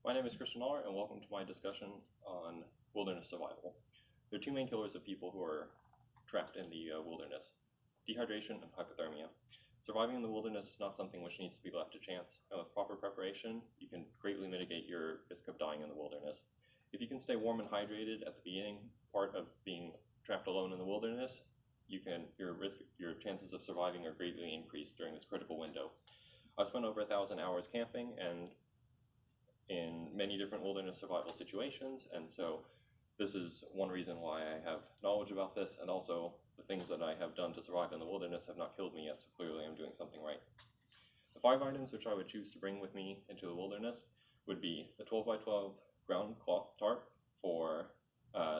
My name is Christian Nollert, and welcome to my discussion on wilderness survival. There are two main killers of people who are trapped in the wilderness: dehydration and hypothermia. Surviving in the wilderness is not something which needs to be left to chance, and with proper preparation, you can greatly mitigate your risk of dying in the wilderness. If you can stay warm and hydrated at the beginning part of being trapped alone in the wilderness, your chances of surviving are greatly increased during this critical window. I've spent over 1,000 hours camping and in many different wilderness survival situations, and so this is one reason why I have knowledge about this, and also the things that I have done to survive in the wilderness have not killed me yet, so clearly I'm doing something right. The 5 items which I would choose to bring with me into the wilderness would be a 12 by 12 ground cloth tarp for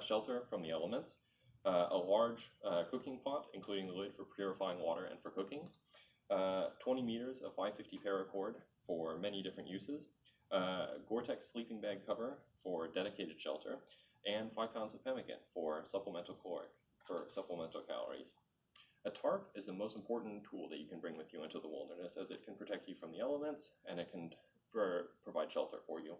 shelter from the elements, a large cooking pot, including the lid for purifying water and for cooking, 20 meters of 550 paracord for many different uses, Gore-Tex sleeping bag cover for dedicated shelter, and 5 pounds of pemmican for supplemental calories. A tarp is the most important tool that you can bring with you into the wilderness, as it can protect you from the elements and it can provide shelter for you.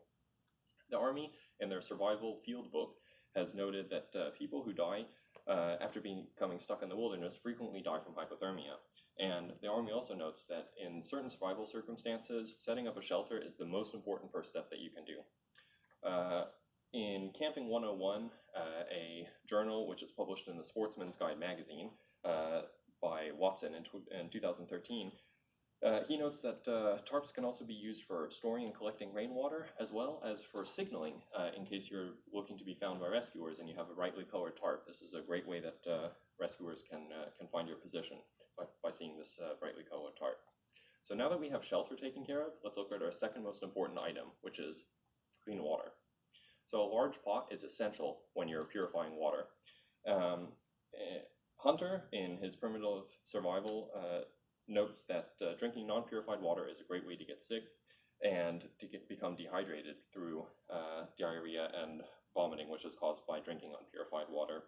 The Army, in their survival field book, has noted that people who die after becoming stuck in the wilderness frequently die from hypothermia. And the Army also notes that in certain survival circumstances, setting up a shelter is the most important first step that you can do. In Camping 101, a journal which is published in the Sportsman's Guide magazine by Watson in 2013, he notes that tarps can also be used for storing and collecting rainwater, as well as for signaling in case you're looking to be found by rescuers and you have a brightly colored tarp. This is a great way that rescuers can find your position by seeing this brightly colored tarp. So now that we have shelter taken care of, let's look at our second most important item, which is clean water. So a large pot is essential when you're purifying water. Hunter, in his Primitive Survival, notes that drinking non-purified water is a great way to get sick and to become dehydrated through diarrhea and vomiting, which is caused by drinking unpurified water.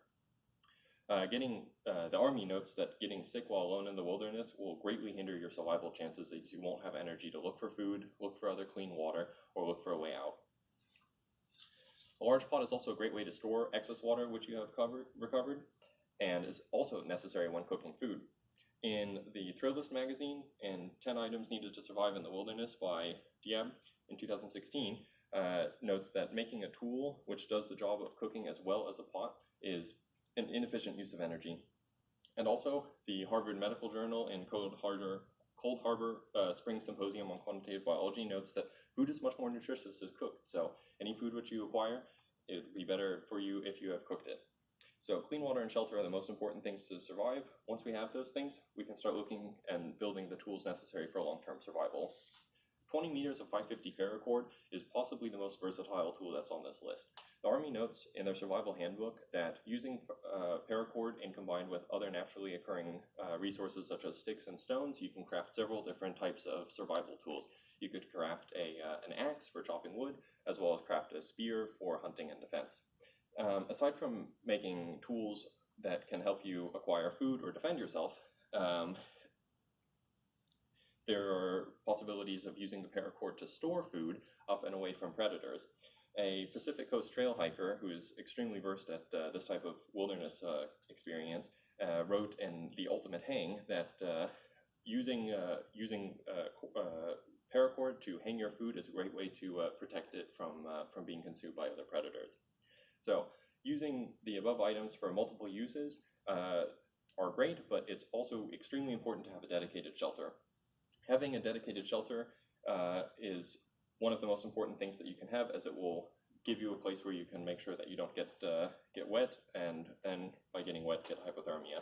The Army notes that getting sick while alone in the wilderness will greatly hinder your survival chances, as you won't have energy to look for food, look for other clean water, or look for a way out. A large pot is also a great way to store excess water which you have recovered, and is also necessary when cooking food. In the Thrill List magazine, in 10 Items Needed to Survive in the Wilderness by Diab in 2016, notes that making a tool which does the job of cooking as well as a pot is an inefficient use of energy. And also, the Harvard Medical Journal in Cold Harbor Spring Symposium on Quantitative Biology notes that food is much more nutritious as cooked, so any food which you acquire, it would be better for you if you have cooked it. So clean water and shelter are the most important things to survive. Once we have those things, we can start looking and building the tools necessary for long-term survival. 20 meters of 550 paracord is possibly the most versatile tool that's on this list. The Army notes in their survival handbook that using paracord and combined with other naturally occurring resources such as sticks and stones, you can craft several different types of survival tools. You could craft an axe for chopping wood, as well as craft a spear for hunting and defense. Aside from making tools that can help you acquire food or defend yourself, there are possibilities of using the paracord to store food up and away from predators. A Pacific Coast trail hiker who is extremely versed at this type of wilderness experience wrote in The Ultimate Hang that using paracord to hang your food is a great way to protect it from being consumed by other predators. So using the above items for multiple uses are great, but it's also extremely important to have a dedicated shelter. Having a dedicated shelter is one of the most important things that you can have, as it will give you a place where you can make sure that you don't get wet, and then by getting wet, get hypothermia.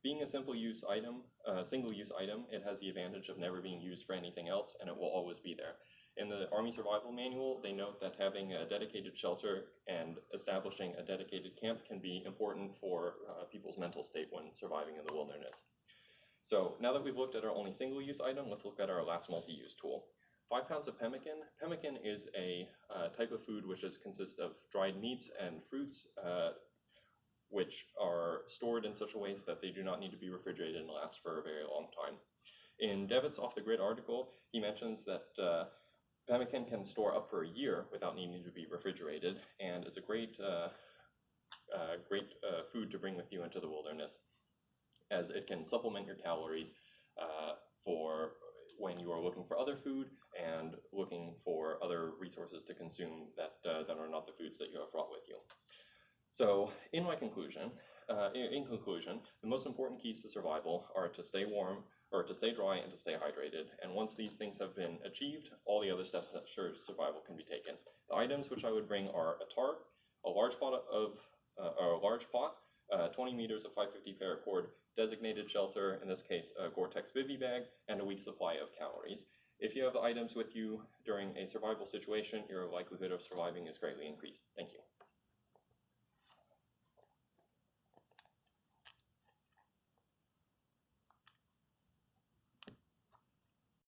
Being a single-use item, it has the advantage of never being used for anything else, and it will always be there. In the Army Survival Manual, they note that having a dedicated shelter and establishing a dedicated camp can be important for people's mental state when surviving in the wilderness. So now that we've looked at our only single-use item, let's look at our last multi-use tool. 5 pounds of pemmican. Pemmican is a type of food which consists of dried meats and fruits, which are stored in such a way that they do not need to be refrigerated and last for a very long time. In Devitt's Off the Grid article, he mentions that pemmican can store up for a year without needing to be refrigerated, and is a great food to bring with you into the wilderness, as it can supplement your calories for when you are looking for other food and looking for other resources to consume that are not the foods that you have brought with you. So, in conclusion, the most important keys to survival are to stay warm, or to stay dry, and to stay hydrated. And once these things have been achieved, all the other steps that ensure survival can be taken. The items which I would bring are a tarp, a large pot, 20 meters of 550 paracord, designated shelter, in this case a Gore-Tex bivy bag, and a week's supply of calories. If you have the items with you during a survival situation, your likelihood of surviving is greatly increased. Thank you.